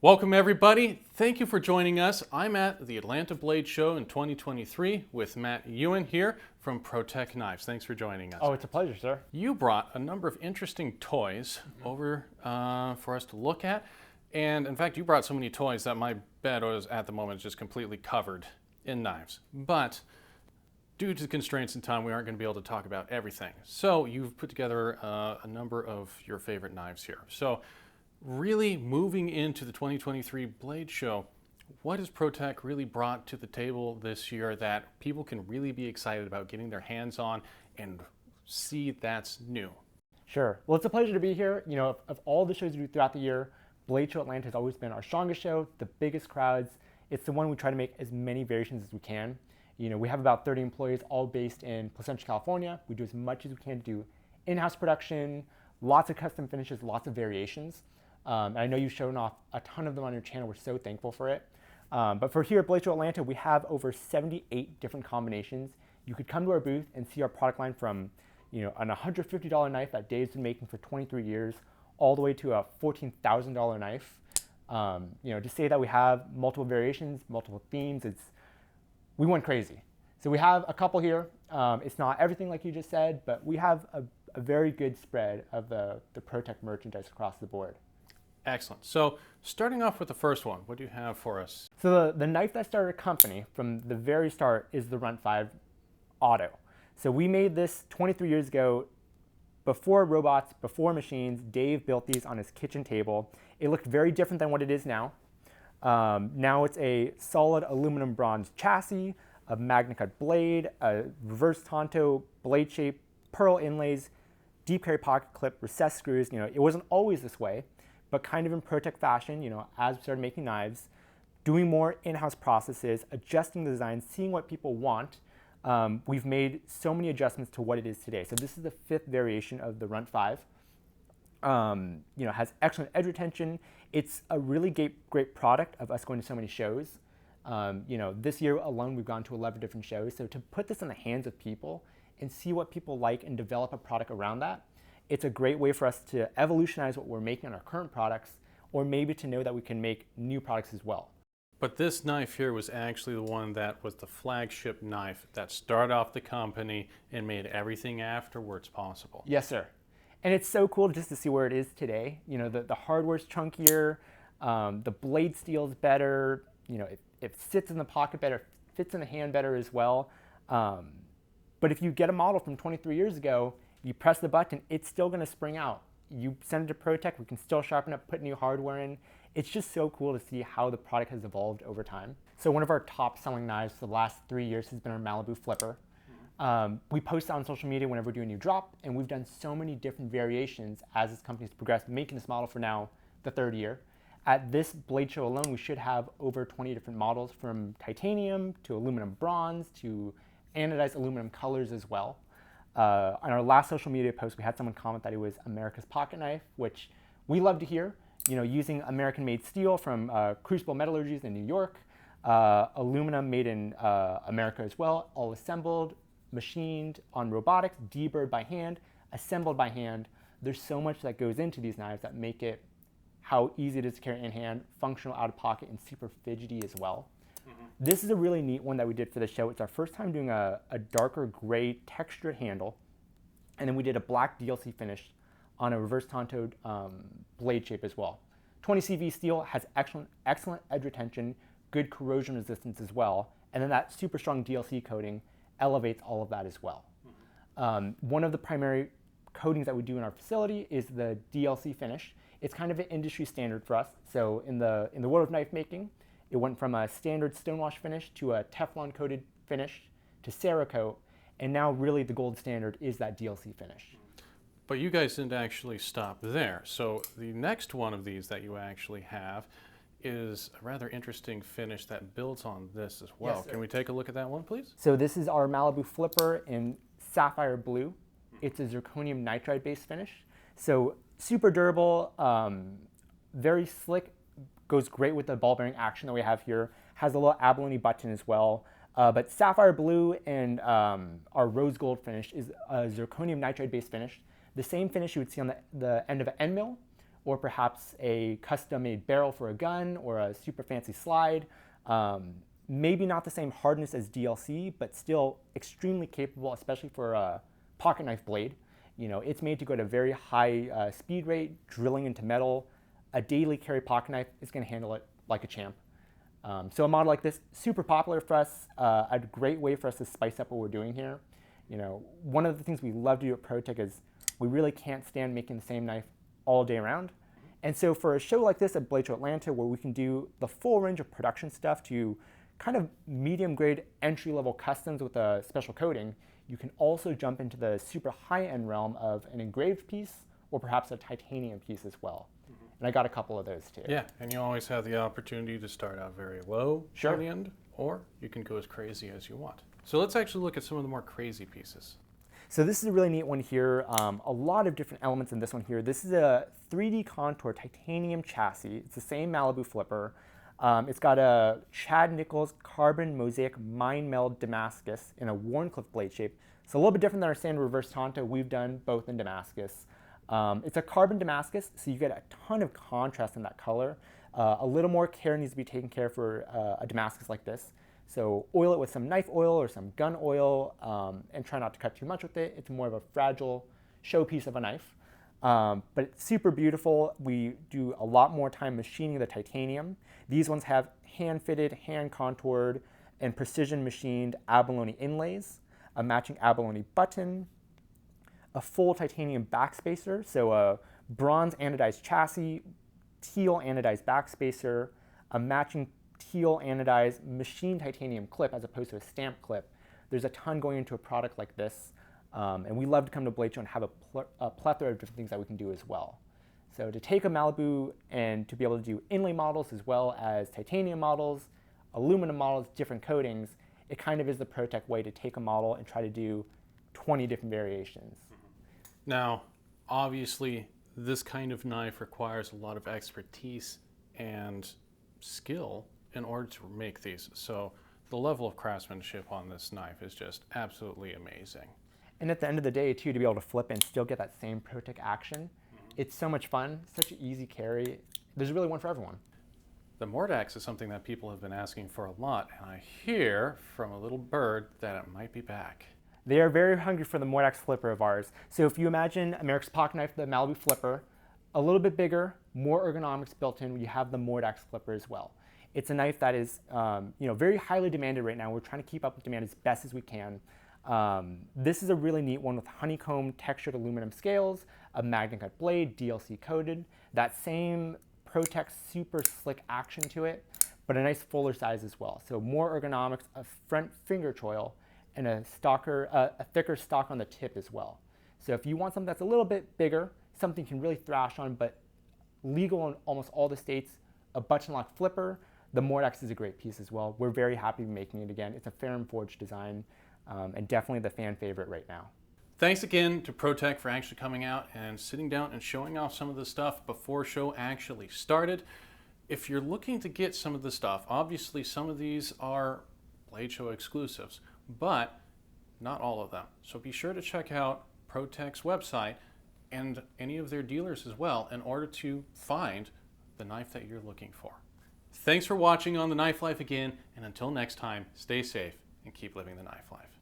Welcome everybody. Thank you for joining us. I'm at the Atlanta Blade Show in 2023 with Matt Yuen here from Protech Knives. Thanks for joining us. Oh, it's a pleasure, sir. You brought a number of interesting toys over for us to look at. And in fact, you brought so many toys that my bed is at the moment just completely covered in knives. But due to constraints in time, we aren't going to be able to talk about everything. So you've put together a number of your favorite knives here. So really moving into the 2023 Blade Show, what has Protech really brought to the table this year that people can really be excited about getting their hands on and see that's new? Sure. Well, it's a pleasure to be here. You know, of all the shows we do throughout the year, Blade Show Atlanta has always been our strongest show, the biggest crowds. It's the one we try to make as many variations as we can. You know, we have about 30 employees, all based in Placentia, California. We do as much as we can to do in-house production, lots of custom finishes, lots of variations. And I know you've shown off a ton of them on your channel. We're so thankful for it. But for here at Blade Show Atlanta, we have over 78 different combinations. You could come to our booth and see our product line from, you know, an $150 knife that Dave's been making for 23 years, all the way to a $14,000 knife. You know, to say that we have multiple variations, multiple themes, we went crazy. So we have a couple here. It's not everything like you just said, but we have a very good spread of the Protech merchandise across the board. Excellent. So starting off with the first one, what do you have for us? So the knife that started a company from the very start is the Runt 5 Auto. So we made this 23 years ago, before robots, before machines. Dave built these on his kitchen table. It looked very different than what it is now. Now it's a solid aluminum bronze chassis, a magna cut blade, a reverse Tonto blade shape, pearl inlays, deep carry pocket clip, recessed screws. You know, it wasn't always this way, but kind of in Protech fashion, you know, as we started making knives, doing more in-house processes, adjusting the design, seeing what people want, we've made so many adjustments to what it is today. So this is the 5th variation of the Runt 5. You know, has excellent edge retention. It's a really great product of us going to so many shows. You know, this year alone, we've gone to 11 different shows. So to put this in the hands of people and see what people like and develop a product around that, it's a great way for us to evolutionize what we're making on our current products, or maybe to know that we can make new products as well. But this knife here was actually the one that was the flagship knife that started off the company and made everything afterwards possible. Yes, sir. And it's so cool just to see where it is today. You know, the hardware's chunkier, the blade steel's better, you know, it sits in the pocket better, fits in the hand better as well. But if you get a model from 23 years ago, you press the button, it's still going to spring out. You send it to Protech, we can still sharpen up, put new hardware in. It's just so cool to see how the product has evolved over time. So one of our top selling knives for the last 3 years has been our Malibu Flipper. We post on social media whenever we do a new drop, and we've done so many different variations as this company's progressed, making this model for now the 3rd year. At this Blade Show alone, we should have over 20 different models, from titanium to aluminum bronze to anodized aluminum colors as well. On our last social media post, we had someone comment that it was America's pocket knife, which we love to hear. You know, using American-made steel from Crucible Metallurgies in New York, aluminum made in America as well, all assembled, machined on robotics, deburred by hand, assembled by hand. There's so much that goes into these knives that make it how easy it is to carry in hand, functional out of pocket, and super fidgety as well. This is a really neat one that we did for the show. It's our first time doing a darker gray textured handle, and then we did a black DLC finish on a reverse Tonto blade shape as well. 20 CV steel, has excellent edge retention, good corrosion resistance as well, and then that super strong DLC coating elevates all of that as well. One of the primary coatings that we do in our facility is the DLC finish. It's kind of an industry standard for us. So in the world of knife making, it went from a standard stonewash finish to a Teflon coated finish to Cerakote, and now really the gold standard is that DLC finish. But you guys didn't actually stop there. So the next one of these that you actually have is a rather interesting finish that builds on this as well. Yes, sir. Can we take a look at that one, please? So this is our Malibu Flipper in sapphire blue. It's a zirconium nitride based finish. So super durable, very slick, goes great with the ball bearing action that we have here. Has a little abalone button as well. But sapphire blue and our rose gold finish is a zirconium nitride based finish. The same finish you would see on the end of an end mill or perhaps a custom-made barrel for a gun or a super fancy slide. Maybe not the same hardness as DLC, but still extremely capable, especially for a pocket knife blade. You know, it's made to go at a very high speed rate, drilling into metal. A daily carry pocket knife is going to handle it like a champ. So a model like this, super popular for us, a great way for us to spice up what we're doing here. You know, one of the things we love to do at Protech is we really can't stand making the same knife all day around. And so for a show like this at Blade Show Atlanta, where we can do the full range of production stuff to kind of medium grade entry-level customs with a special coating, you can also jump into the super high-end realm of an engraved piece or perhaps a titanium piece as well. And I got a couple of those too. Yeah, and you always have the opportunity to start out very low at the end, or you can go as crazy as you want. So let's actually look at some of the more crazy pieces. So this is a really neat one here. A lot of different elements in this one here. This is a 3D contour titanium chassis. It's the same Malibu flipper. It's got a Chad Nichols carbon mosaic mind meld Damascus in a Wharncliffe blade shape. So a little bit different than our standard reverse Tonto. We've done both in Damascus. It's a carbon Damascus, so you get a ton of contrast in that color. A little more care needs to be taken care for a Damascus like this. So oil it with some knife oil or some gun oil, and try not to cut too much with it. It's more of a fragile showpiece of a knife. But it's super beautiful. We do a lot more time machining the titanium. These ones have hand-fitted, hand-contoured, and precision-machined abalone inlays, a matching abalone button, a full titanium backspacer, so a bronze anodized chassis, teal anodized backspacer, a matching teal anodized machined titanium clip as opposed to a stamp clip. There's a ton going into a product like this, and we love to come to Blade Show and have a plethora of different things that we can do as well. So to take a Malibu and to be able to do inlay models as well as titanium models, aluminum models, different coatings, it kind of is the Protech way to take a model and try to do 20 different variations. Now, obviously, this kind of knife requires a lot of expertise and skill in order to make these. So the level of craftsmanship on this knife is just absolutely amazing. And at the end of the day, too, to be able to flip and still get that same Protech action, it's so much fun, such an easy carry. There's really one for everyone. The Mordax is something that people have been asking for a lot, and I hear from a little bird that it might be back. They are very hungry for the Mordax flipper of ours. So if you imagine America's pocket knife, the Malibu flipper, a little bit bigger, more ergonomics built in, you have the Mordax flipper as well. It's a knife that is very highly demanded right now. We're trying to keep up with demand as best as we can. This is a really neat one with honeycomb textured aluminum scales, a magnet cut blade, DLC coated, that same Protech super slick action to it, but a nice fuller size as well. So more ergonomics, a front finger choil, and a thicker stock on the tip as well. So if you want something that's a little bit bigger, something you can really thrash on, but legal in almost all the states, a button lock flipper, the Mordax is a great piece as well. We're very happy making it again. It's a Ferrum forged design, and definitely the fan favorite right now. Thanks again to Protech for actually coming out and sitting down and showing off some of the stuff before show actually started. If you're looking to get some of the stuff, obviously some of these are Blade Show exclusives, but not all of them. So be sure to check out Protech's website and any of their dealers as well in order to find the knife that you're looking for. Thanks for watching on The Knife Life again, and until next time, stay safe and keep living the knife life.